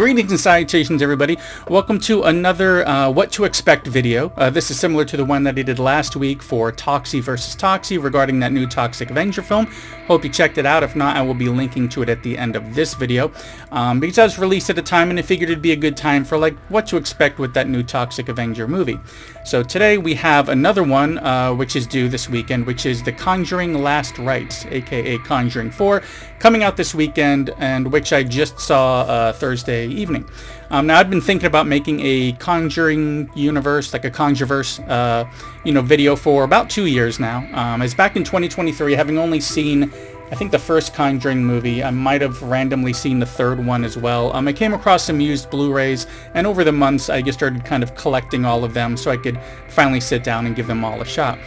Greetings and salutations, everybody. Welcome to another What to Expect video. This is similar to the one that I did last week for Toxie vs. Toxie regarding that new Toxic Avenger film. Hope you checked it out. If not, I will be linking to it at the end of this video. Because I was released at a time and I figured it'd be a good time for like what to expect with that new Toxic Avenger movie. So today we have another one which is due this weekend, which is The Conjuring Last Rites, aka Conjuring 4, coming out this weekend, and which I just saw Thursday evening. Now I've been thinking about making a Conjuring universe, like a Conjureverse, video for about 2 years now. As back in 2023, having only seen, I think, the first Conjuring movie. I might have randomly seen the third one as well. I came across some used Blu-rays, and over the months I just started kind of collecting all of them so I could finally sit down and give them all a shot.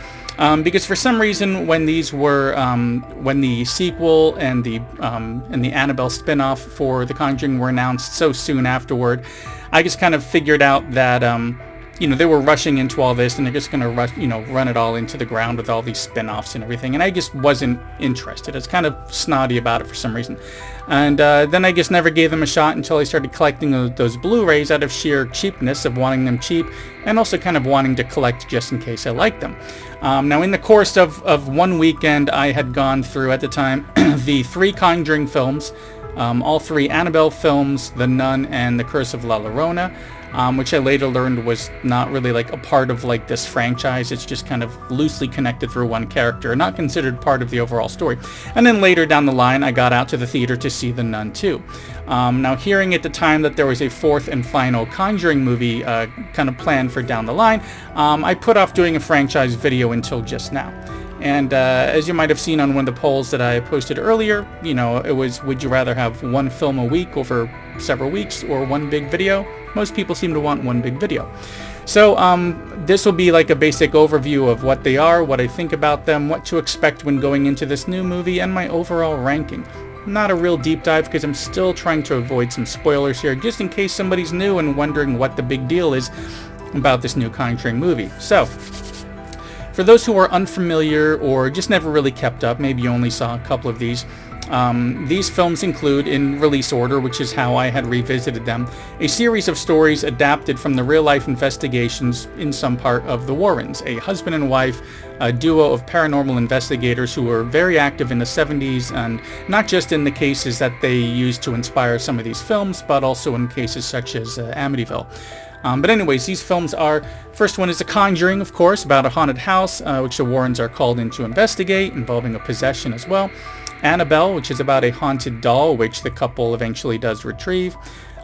Because for some reason, when these were, when the sequel and the Annabelle spin-off for The Conjuring were announced so soon afterward, I just kind of figured out that, they were rushing into all this and they're just going to run it all into the ground with all these spin-offs and everything. And I just wasn't interested. I was kind of snotty about it for some reason. And then I just never gave them a shot until I started collecting those Blu-rays out of sheer cheapness of wanting them cheap, and also kind of wanting to collect just in case I liked them. Now, in the course of one weekend, I had gone through, at the time, the 3 Conjuring films, all 3 Annabelle films, The Nun, and The Curse of La Llorona, which I later learned was not really like a part of like this franchise. It's just kind of loosely connected through one character, not considered part of the overall story. And then later down the line, I got out to the theater to see The Nun 2. Now, hearing at the time that there was a 4th and final Conjuring movie kind of planned for down the line, I put off doing a franchise video until just now. And as you might have seen on one of the polls that I posted earlier, it was, would you rather have one film a week over several weeks or one big video? Most people seem to want one big video. So this will be like a basic overview of what they are, what I think about them, what to expect when going into this new movie, and my overall ranking. Not a real deep dive because I'm still trying to avoid some spoilers here, just in case somebody's new and wondering what the big deal is about this new Conjuring movie. So, for those who are unfamiliar or just never really kept up, maybe you only saw a couple of these films include, in release order, which is how I had revisited them, a series of stories adapted from the real-life investigations in some part of the Warrens, a husband and wife, a duo of paranormal investigators who were very active in the 70s, and not just in the cases that they used to inspire some of these films, but also in cases such as Amityville. But anyways, these films are, first one is The Conjuring, of course, about a haunted house, which the Warrens are called in to investigate, involving a possession as well. Annabelle, which is about a haunted doll, which the couple eventually does retrieve.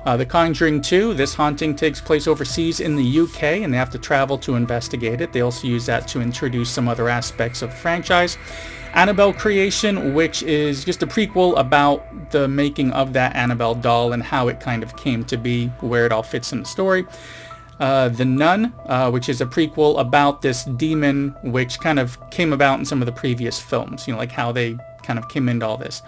The Conjuring 2, this haunting takes place overseas in the UK, and they have to travel to investigate it. They also use that to introduce some other aspects of the franchise. Annabelle Creation, which is just a prequel about the making of that Annabelle doll and how it kind of came to be, where it all fits in the story. The Nun, which is a prequel about this demon, which kind of came about in some of the previous films, like how they kind of came into all this.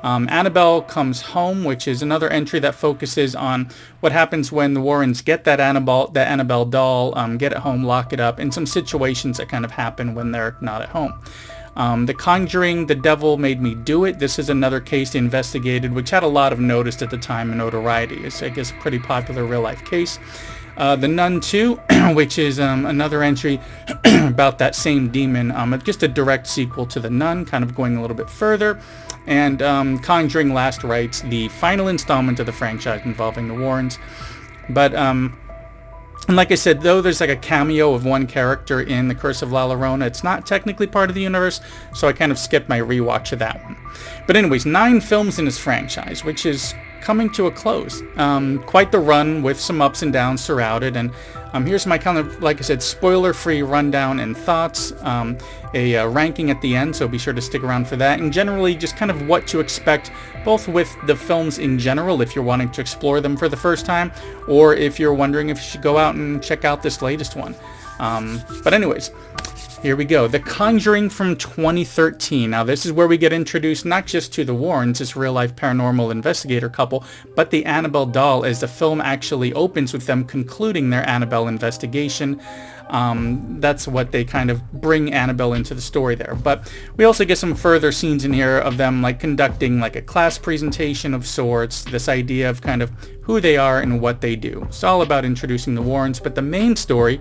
Annabelle Comes Home, which is another entry that focuses on what happens when the Warrens get that Annabelle doll, get it home, lock it up, and some situations that kind of happen when they're not at home. The Conjuring, The Devil Made Me Do It. This is another case they investigated, which had a lot of notice at the time and notoriety. It's, I guess, a pretty popular real-life case. The Nun 2, which is another entry about that same demon, just a direct sequel to The Nun, kind of going a little bit further. And Conjuring Last Rites, the final installment of the franchise involving the Warrens. But, and like I said, though there's like a cameo of one character in The Curse of La Llorona, it's not technically part of the universe, so I kind of skipped my rewatch of that one. But anyways, 9 films in this franchise, which is coming to a close. Quite the run with some ups and downs throughout it, and here's my kind of, like I said, spoiler-free rundown and thoughts, a ranking at the end, so be sure to stick around for that, and generally just kind of what to expect, both with the films in general, if you're wanting to explore them for the first time, or if you're wondering if you should go out and check out this latest one. But anyways, here we go. The Conjuring from 2013. Now, this is where we get introduced not just to the Warrens, this real-life paranormal investigator couple, but the Annabelle doll, as the film actually opens with them concluding their Annabelle investigation. That's what they kind of bring Annabelle into the story there. But we also get some further scenes in here of them like conducting like a class presentation of sorts, this idea of kind of who they are and what they do. It's all about introducing the Warrens, but the main story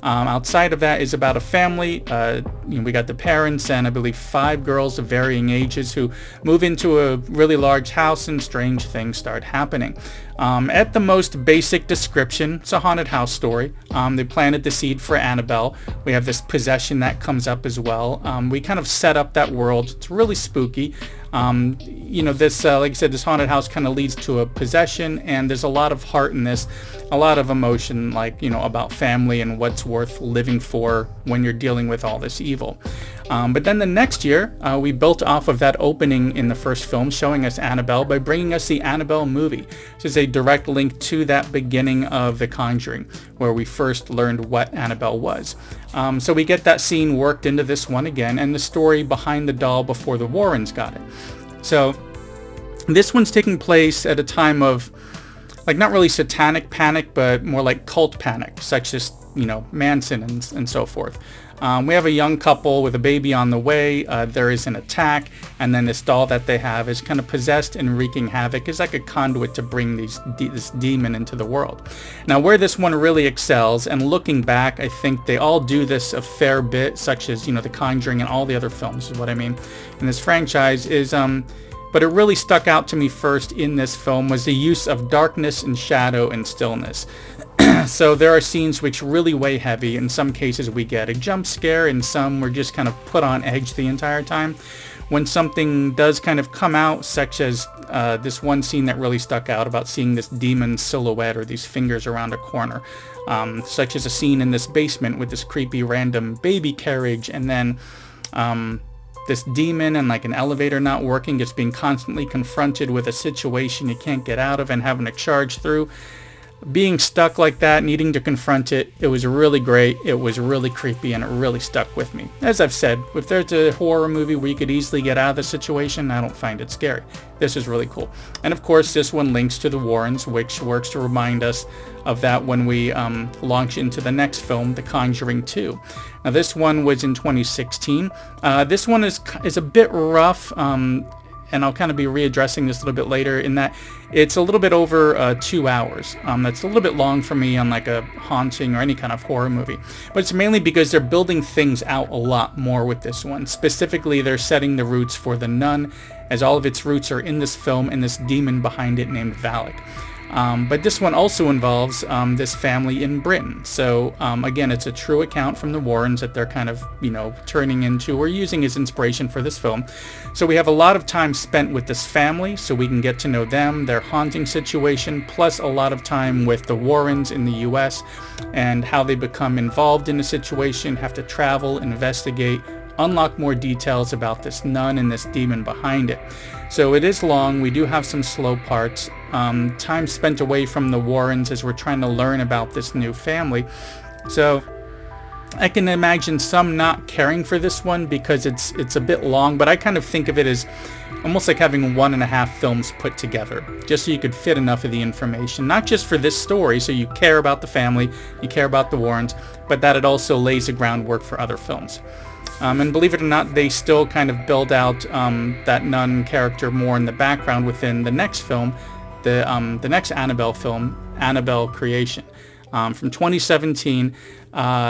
outside of that is about a family. We got the parents and I believe 5 girls of varying ages who move into a really large house and strange things start happening. At the most basic description, it's a haunted house story. They planted the seed for Annabelle. We have this possession that comes up as well. We kind of set up that world. It's really spooky. This, like I said, this haunted house kind of leads to a possession, and there's a lot of heart in this, a lot of emotion, like, about family and what's worth living for when you're dealing with all this evil. But then the next year, we built off of that opening in the first film, showing us Annabelle, by bringing us the Annabelle movie, which is a direct link to that beginning of The Conjuring, where we first learned what Annabelle was. So we get that scene worked into this one again, and the story behind the doll before the Warrens got it. So this one's taking place at a time of, like, not really satanic panic, but more like cult panic, such as, Manson and so forth. We have a young couple with a baby on the way. There is an attack, and then this doll that they have is kind of possessed and wreaking havoc. It's like a conduit to bring this demon into the world. Now, where this one really excels, and looking back, I think they all do this a fair bit, such as, The Conjuring and all the other films, is what I mean, in this franchise, is... But it really stuck out to me first in this film was the use of darkness and shadow and stillness. So there are scenes which really weigh heavy. In some cases we get a jump scare, and some we're just kind of put on edge the entire time. When something does kind of come out, such as this one scene that really stuck out about seeing this demon silhouette or these fingers around a corner, such as a scene in this basement with this creepy random baby carriage, and then this demon and like an elevator not working, just being constantly confronted with a situation you can't get out of and having to charge through. Being stuck like that, needing to confront it, it was really great, it was really creepy, and it really stuck with me. As I've said, if there's a horror movie where you could easily get out of the situation, I don't find it scary. This is really cool. And of course, this one links to the Warrens, which works to remind us of that when we launch into the next film, The Conjuring 2. Now, this one was in 2016. This one is a bit rough, and I'll kind of be readdressing this a little bit later, in that it's a little bit over 2 hours. That's a little bit long for me on like a haunting or any kind of horror movie. But it's mainly because they're building things out a lot more with this one. Specifically, they're setting the roots for the nun, as all of its roots are in this film and this demon behind it named Valak. But this one also involves this family in Britain. So again, it's a true account from the Warrens that they're kind of, turning into or using as inspiration for this film. So we have a lot of time spent with this family, so we can get to know them, their haunting situation, plus a lot of time with the Warrens in the US and how they become involved in the situation, have to travel, investigate, unlock more details about this nun and this demon behind it. So it is long. We do have some slow parts. Time spent away from the Warrens as we're trying to learn about this new family. So I can imagine some not caring for this one because it's a bit long, but I kind of think of it as almost like having 1.5 films put together, just so you could fit enough of the information, not just for this story, so you care about the family, you care about the Warrens, but that it also lays the groundwork for other films. And believe it or not, they still kind of build out that nun character more in the background within the next film, the next Annabelle film, Annabelle Creation, from 2017.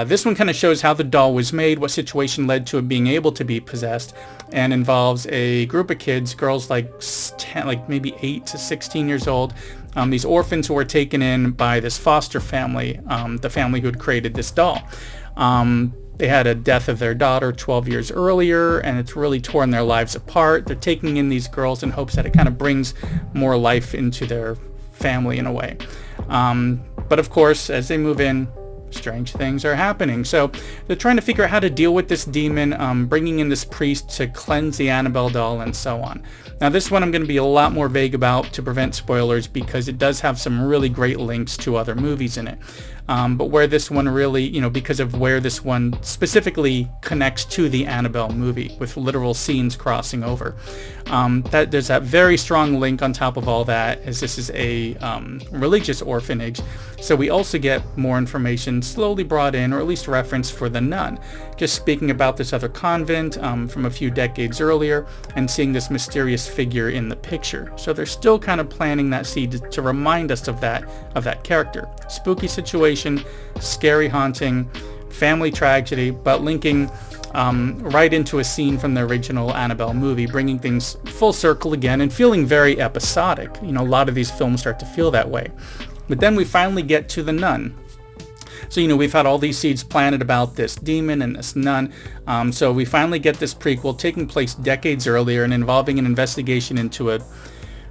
This one kind of shows how the doll was made, what situation led to it being able to be possessed, and involves a group of kids, girls like maybe 8 to 16 years old, these orphans who were taken in by this foster family, the family who had created this doll. They had a death of their daughter 12 years earlier, and it's really torn their lives apart. They're taking in these girls in hopes that it kind of brings more life into their family in a way. But of course, as they move in, strange things are happening. So they're trying to figure out how to deal with this demon, bringing in this priest to cleanse the Annabelle doll and so on. Now this one I'm going to be a lot more vague about to prevent spoilers because it does have some really great links to other movies in it. but where this one really, because of where this one specifically connects to the Annabelle movie with literal scenes crossing over. That there's that very strong link on top of all that, as this is a religious orphanage. So we also get more information slowly brought in, or at least reference for the nun, just speaking about this other convent from a few decades earlier, and seeing this mysterious figure in the picture. So they're still kind of planting that seed to remind us of that character. Spooky situation, scary haunting, family tragedy, but linking right into a scene from the original Annabelle movie, bringing things full circle again and feeling very episodic. A lot of these films start to feel that way. But then we finally get to the nun. So, we've had all these seeds planted about this demon and this nun. So we finally get this prequel taking place decades earlier and involving an investigation into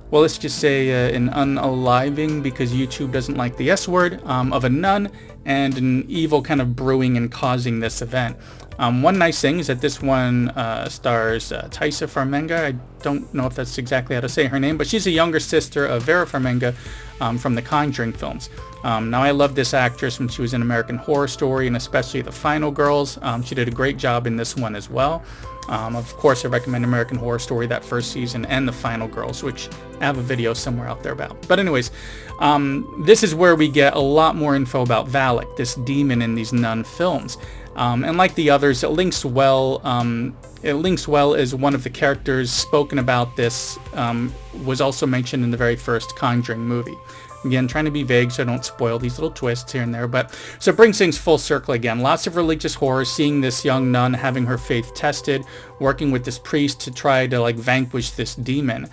well, let's just say an unaliving, because YouTube doesn't like the S word, of a nun and an evil kind of brewing and causing this event. One nice thing is that this one stars Taissa Farmenga. I don't know if that's exactly how to say her name, but she's a younger sister of Vera Farmenga from the Conjuring films. Now, I love this actress when she was in American Horror Story, and especially The Final Girls. She did a great job in this one as well. Of course, I recommend American Horror Story, that first season, and The Final Girls, which I have a video somewhere out there about. But anyways, this is where we get a lot more info about Valak, this demon in these nun films. And like the others, it links well. As one of the characters spoken about this was also mentioned in the very first Conjuring movie. Again, trying to be vague so I don't spoil these little twists here and there, but so it brings things full circle again. Lots of religious horror, seeing this young nun having her faith tested, working with this priest to try to vanquish this demon.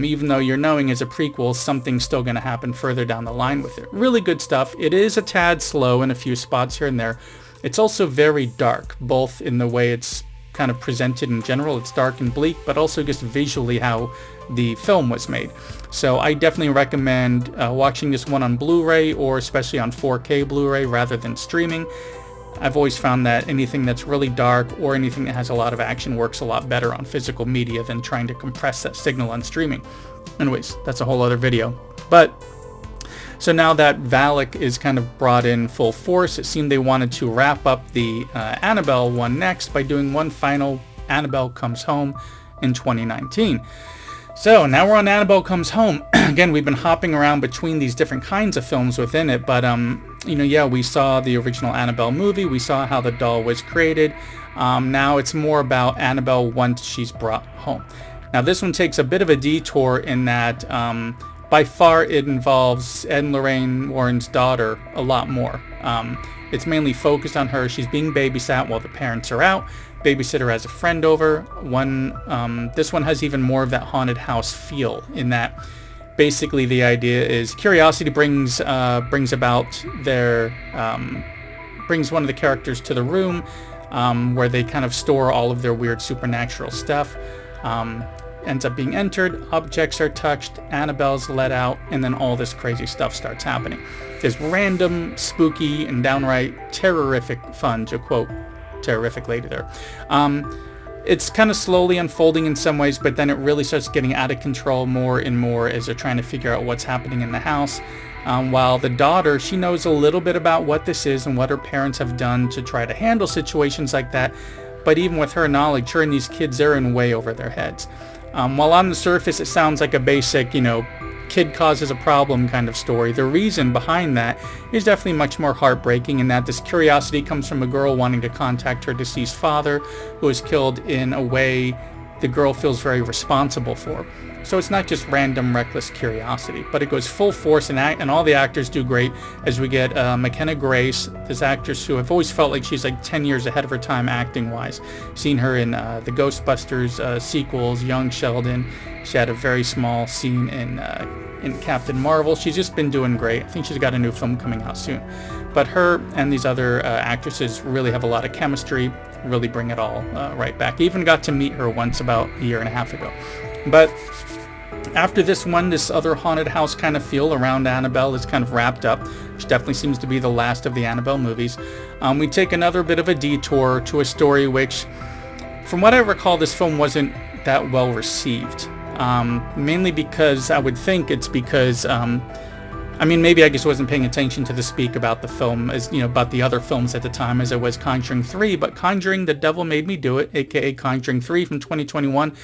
Even though you're knowing as a prequel, something's still going to happen further down the line with it. Really good stuff. It is a tad slow in a few spots here and there. It's also very dark, both in the way it's kind of presented in general. It's dark and bleak, but also just visually how the film was made. So I definitely recommend watching this one on Blu-ray, or especially on 4K Blu-ray rather than streaming. I've always found that anything that's really dark or anything that has a lot of action works a lot better on physical media than trying to compress that signal on streaming. Anyways, that's a whole other video. But so now that Valak is kind of brought in full force, it seemed they wanted to wrap up the Annabelle one next by doing one final Annabelle Comes Home in 2019. So now we're on Annabelle Comes Home. Again, we've been hopping around between these different kinds of films within it, but we saw the original Annabelle movie. We saw how the doll was created. Now it's more about Annabelle once she's brought home. Now this one takes a bit of a detour in that by far it involves Ed and Lorraine Warren's daughter a lot more. It's mainly focused on her. She's being babysat while the parents are out. Babysitter has a friend over. This one has even more of that haunted house feel, in that basically the idea is curiosity brings about brings one of the characters to the room where they kind of store all of their weird supernatural stuff. Ends up being entered, objects are touched, Annabelle's let out, and then all this crazy stuff starts happening. There's random, spooky, and downright terrorific fun, to quote Terrific Lady there. It's kind of slowly unfolding in some ways, but then it really starts getting out of control more and more as they're trying to figure out what's happening in the house. While the daughter, she knows a little bit about what this is and what her parents have done to try to handle situations like that, but even with her knowledge, her and these kids, they're in way over their heads. While on the surface it sounds like a basic, kid causes a problem kind of story, the reason behind that is definitely much more heartbreaking, in that this curiosity comes from a girl wanting to contact her deceased father, who was killed in a way the girl feels very responsible for. So it's not just random, reckless curiosity, but it goes full force, and all the actors do great, as we get McKenna Grace, this actress who I've always felt like she's like 10 years ahead of her time acting-wise. Seen her in the Ghostbusters sequels, Young Sheldon. She had a very small scene in Captain Marvel. She's just been doing great. I think she's got a new film coming out soon. But her and these other actresses really have a lot of chemistry, really bring it all right back. I even got to meet her once about a year and a half ago. But after this one, this other haunted house kind of feel around Annabelle is kind of wrapped up, which definitely seems to be the last of the Annabelle movies. We take another bit of a detour to a story which, from what I recall, this film wasn't that well received. Mainly because, I would think it's because I mean, maybe I just wasn't paying attention to the speak about the film, as you know, about the other films at the time, as I was Conjuring 3. But Conjuring: The Devil Made Me Do It, aka Conjuring 3 from 2021,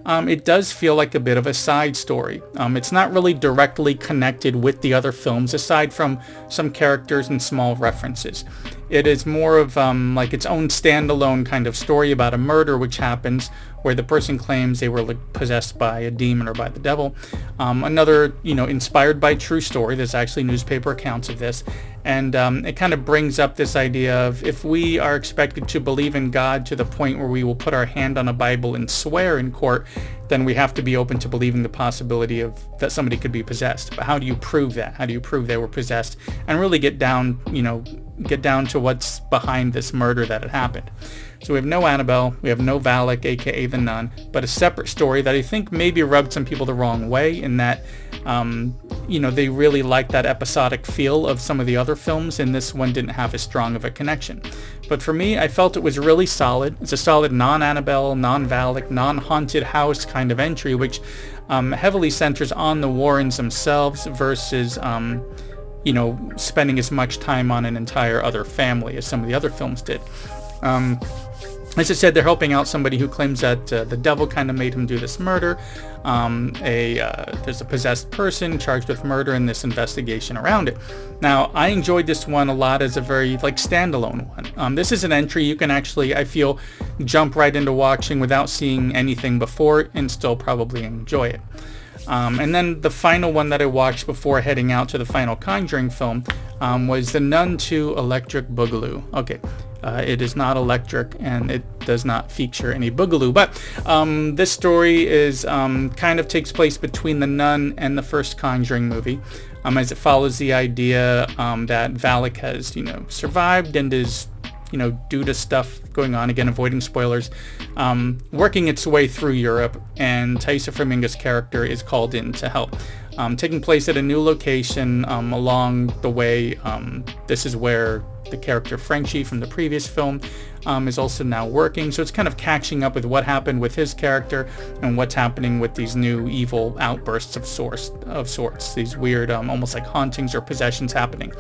it does feel like a bit of a side story. It's not really directly connected with the other films, aside from some characters and small references. It is more of like its own standalone kind of story about a murder which happens, where the person claims they were possessed by a demon or by the devil. Another, you know, inspired by true story. There's actually newspaper accounts of this. And it kind of brings up this idea of, if we are expected to believe in God to the point where we will put our hand on a Bible and swear in court, then we have to be open to believing the possibility of that somebody could be possessed. But how do you prove that? How do you prove they were possessed? And really get down, you know, get down to what's behind this murder that had happened. So we have no Annabelle, we have no Valak, aka the Nun, but a separate story that I think maybe rubbed some people the wrong way, in that, you know, they really liked that episodic feel of some of the other films, and this one didn't have as strong of a connection. But for me, I felt it was really solid. It's a solid non-Annabelle, non-Valak, non-haunted house kind of entry, which heavily centers on the Warrens themselves versus, you know, spending as much time on an entire other family as some of the other films did. As I said, they're helping out somebody who claims that the devil kind of made him do this murder. There's a possessed person charged with murder in this investigation around it. Now, I enjoyed this one a lot as a very, like, standalone one. This is an entry you can actually, I feel, jump right into watching without seeing anything before it and still probably enjoy it. And then the final one that I watched before heading out to the final Conjuring film was The Nun 2 Electric Boogaloo. Okay. It is not electric, and it does not feature any boogaloo. But this story is kind of takes place between The Nun and the first Conjuring movie, as it follows the idea that Valak has, you know, survived and is, you know, due to stuff going on, again, avoiding spoilers, working its way through Europe, and Taissa Farminga's character is called in to help. Taking place at a new location along the way. This is where the character Frenchie from the previous film is also now working, so it's kind of catching up with what happened with his character and what's happening with these new evil outbursts of sorts, these weird almost like hauntings or possessions happening.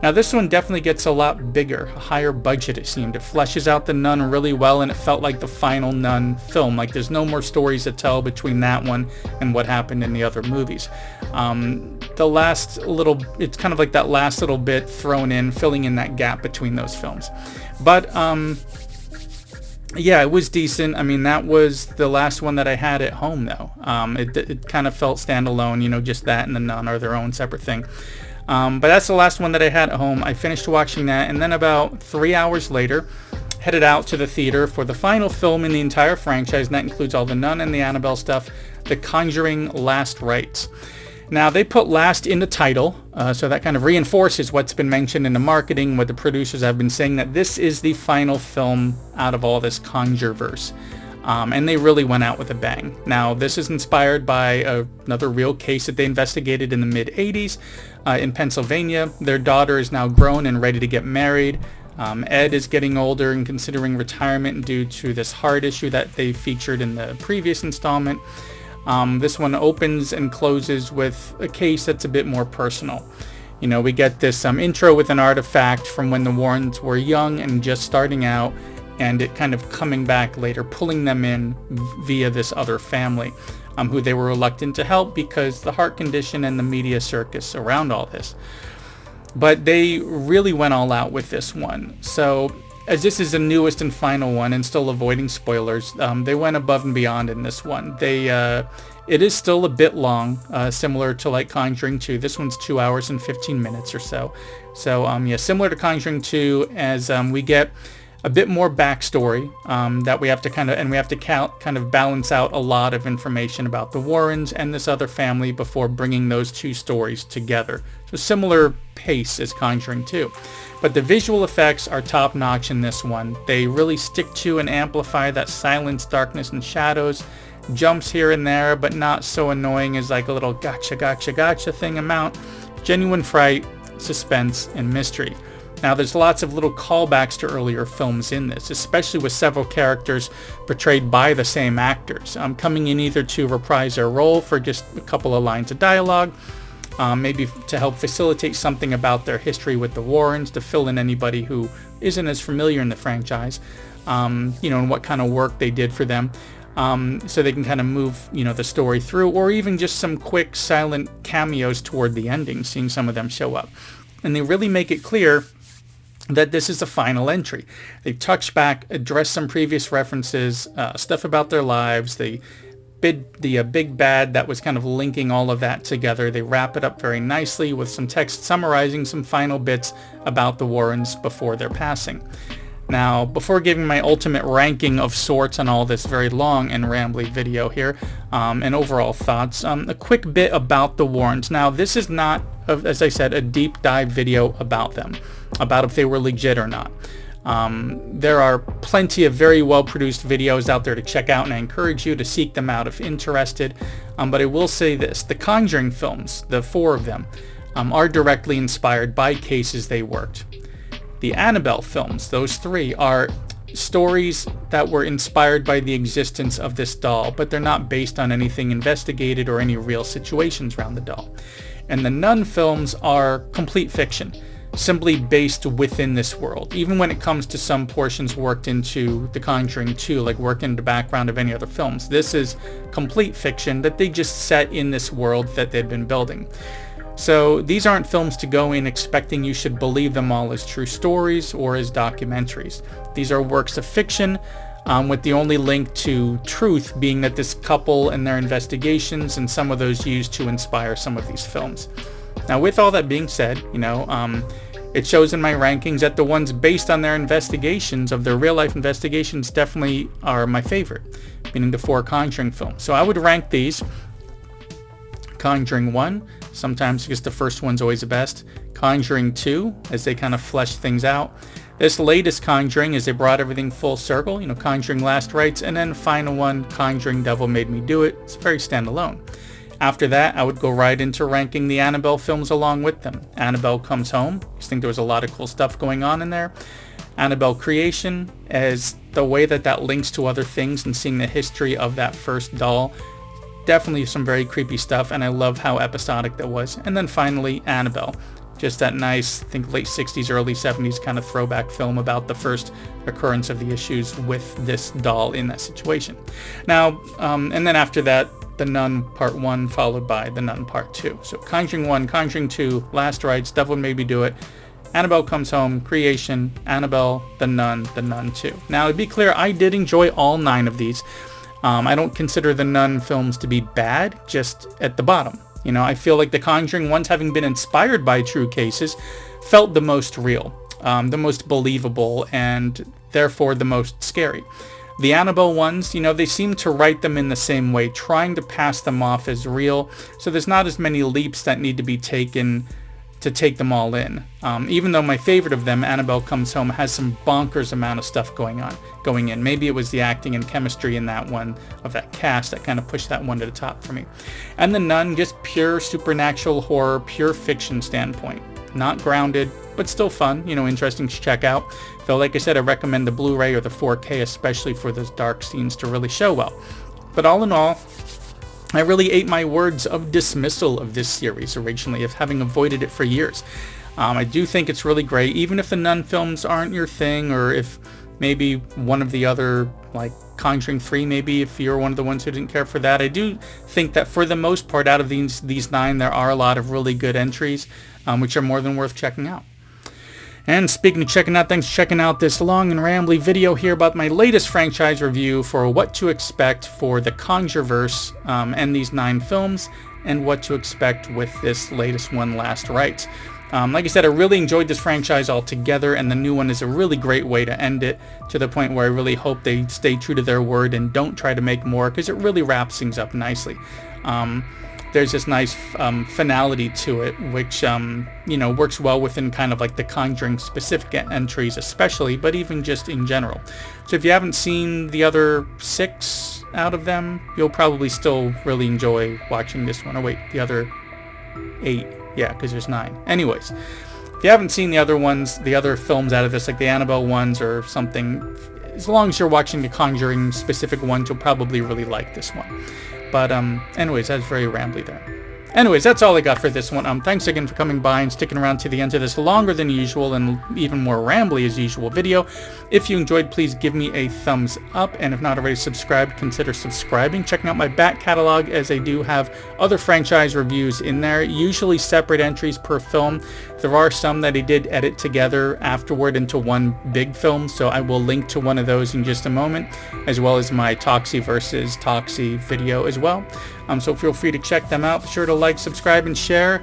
Now this one definitely gets a lot bigger, a higher budget it seemed. It fleshes out the Nun really well, and it felt like the final Nun film. Like there's no more stories to tell between that one and what happened in the other movies. The last little, it's kind of like that last little bit thrown in, filling in that gap between those films. But yeah, it was decent. I mean, that was the last one that I had at home, though. It kind of felt standalone, you know, just that and the Nun are their own separate thing. But that's the last one that I had at home. I finished watching that, and then about 3 hours later, headed out to the theater for the final film in the entire franchise, and that includes all the Nun and the Annabelle stuff, The Conjuring Last Rites. Now, they put last in the title, so that kind of reinforces what's been mentioned in the marketing, what the producers have been saying, that this is the final film out of all this Conjurverse. And they really went out with a bang. Now, this is inspired by another real case that they investigated in the mid-'80s in Pennsylvania. Their daughter is now grown and ready to get married. Ed is getting older and considering retirement due to this heart issue that they featured in the previous installment. This one opens and closes with a case that's a bit more personal. You know, we get this intro with an artifact from when the Warrens were young and just starting out, and it kind of coming back later, pulling them in via this other family, who they were reluctant to help because the heart condition and the media circus around all this. But they really went all out with this one. So, as this is the newest and final one, and still avoiding spoilers, they went above and beyond in this one. It is still a bit long, similar to like Conjuring 2. This one's 2 hours and 15 minutes or so. So, yeah, similar to Conjuring 2, as we get a bit more backstory that we have to kind of balance out a lot of information about the Warrens and this other family before bringing those two stories together. So similar pace as Conjuring 2. But the visual effects are top-notch in this one. They really stick to and amplify that silence, darkness, and shadows. Jumps here and there, but not so annoying as like a little gotcha, gotcha, gotcha thing amount. Genuine fright, suspense, and mystery. Now, there's lots of little callbacks to earlier films in this, especially with several characters portrayed by the same actors, coming in either to reprise their role for just a couple of lines of dialogue, maybe to help facilitate something about their history with the Warrens, to fill in anybody who isn't as familiar in the franchise, and what kind of work they did for them, so they can kind of move, the story through, or even just some quick silent cameos toward the ending, seeing some of them show up. And they really make it clear that this is a final entry. They touch back, address some previous references, stuff about their lives. They the big bad that was kind of linking all of that together. They wrap it up very nicely with some text summarizing some final bits about the Warrens before their passing. Now, before giving my ultimate ranking of sorts on all this very long and rambly video here, and overall thoughts, a quick bit about the Warrens. Now, this is not, as I said, a deep dive video about them, about if they were legit or not. There are plenty of very well-produced videos out there to check out, and I encourage you to seek them out if interested. But I will say this, the Conjuring films, the 4 of them, are directly inspired by cases they worked. The Annabelle films, those 3, are stories that were inspired by the existence of this doll, but they're not based on anything investigated or any real situations around the doll. And the Nun films are complete fiction, simply based within this world, even when it comes to some portions worked into The Conjuring 2, like worked into the background of any other films. This is complete fiction that they just set in this world that they've been building. So these aren't films to go in expecting you should believe them all as true stories or as documentaries. These are works of fiction, with the only link to truth being that this couple and their investigations, and some of those used to inspire some of these films. Now, with all that being said, it shows in my rankings that the ones based on their investigations, of their real-life investigations, definitely are my favorite, meaning the 4 Conjuring films. So I would rank these: Conjuring 1, sometimes because the first one's always the best; Conjuring 2, as they kind of flesh things out; this latest Conjuring, as they brought everything full circle, Conjuring Last Rites; and then final one, Conjuring Devil Made Me Do It. It's very standalone. After that, I would go right into ranking the Annabelle films along with them. Annabelle Comes Home, I just think there was a lot of cool stuff going on in there. Annabelle Creation, as the way that links to other things and seeing the history of that first doll. Definitely some very creepy stuff, and I love how episodic that was. And then finally, Annabelle. Just that nice, I think late 60s, early 70s kind of throwback film about the first occurrence of the issues with this doll in that situation. Now, and then after that, The Nun Part 1 followed by The Nun Part 2. So Conjuring 1, Conjuring 2, Last Rites, Devil Made Me Do It, Annabelle Comes Home, Creation, Annabelle, The Nun 2. Now, to be clear, I did enjoy all 9 of these. I don't consider the Nun films to be bad, just at the bottom. I feel like the Conjuring ones, having been inspired by true cases, felt the most real, the most believable, and therefore the most scary. The Annabelle ones, they seem to write them in the same way, trying to pass them off as real, so there's not as many leaps that need to be taken to take them all in. Even though my favorite of them, Annabelle Comes Home, has some bonkers amount of stuff going in. Maybe it was the acting and chemistry in that one, of that cast, that kind of pushed that one to the top for me. And The Nun, just pure supernatural horror, pure fiction standpoint. Not grounded, but still fun, interesting to check out. Though, like I said, I recommend the Blu-ray or the 4K, especially for those dark scenes to really show well. But all in all, I really ate my words of dismissal of this series originally, of having avoided it for years. I do think it's really great, even if the Nun films aren't your thing, or if maybe one of the other, like Conjuring 3, maybe if you're one of the ones who didn't care for that. I do think that for the most part, out of these 9, there are a lot of really good entries, which are more than worth checking out. And speaking of checking out, thanks for checking out this long and rambly video here about my latest franchise review for what to expect for the Conjurverse, and these 9 films, and what to expect with this latest one, Last Rites. Like I said, I really enjoyed this franchise altogether, and the new one is a really great way to end it, to the point where I really hope they stay true to their word and don't try to make more, because it really wraps things up nicely. There's this nice finality to it, which works well within kind of like the Conjuring specific entries especially, but even just in general. So if you haven't seen the other 6 out of them, you'll probably still really enjoy watching this one. Or wait, the other 8. Yeah, because there's 9. Anyways, if you haven't seen the other ones, the other films out of this, like the Annabelle ones or something, as long as you're watching the Conjuring specific ones, you'll probably really like this one. But anyways, that's very rambly there. Anyways, that's all I got for this one. Thanks again for coming by and sticking around to the end of this longer than usual and even more rambly as usual video. If you enjoyed, please give me a thumbs up, and if not already subscribed, consider subscribing. Checking out my back catalog, as I do have other franchise reviews in there, usually separate entries per film. There are some that I did edit together afterward into one big film, so I will link to one of those in just a moment, as well as my Toxie versus Toxie video as well. So feel free to check them out. Be sure to like, subscribe, and share,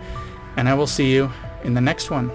and I will see you in the next one.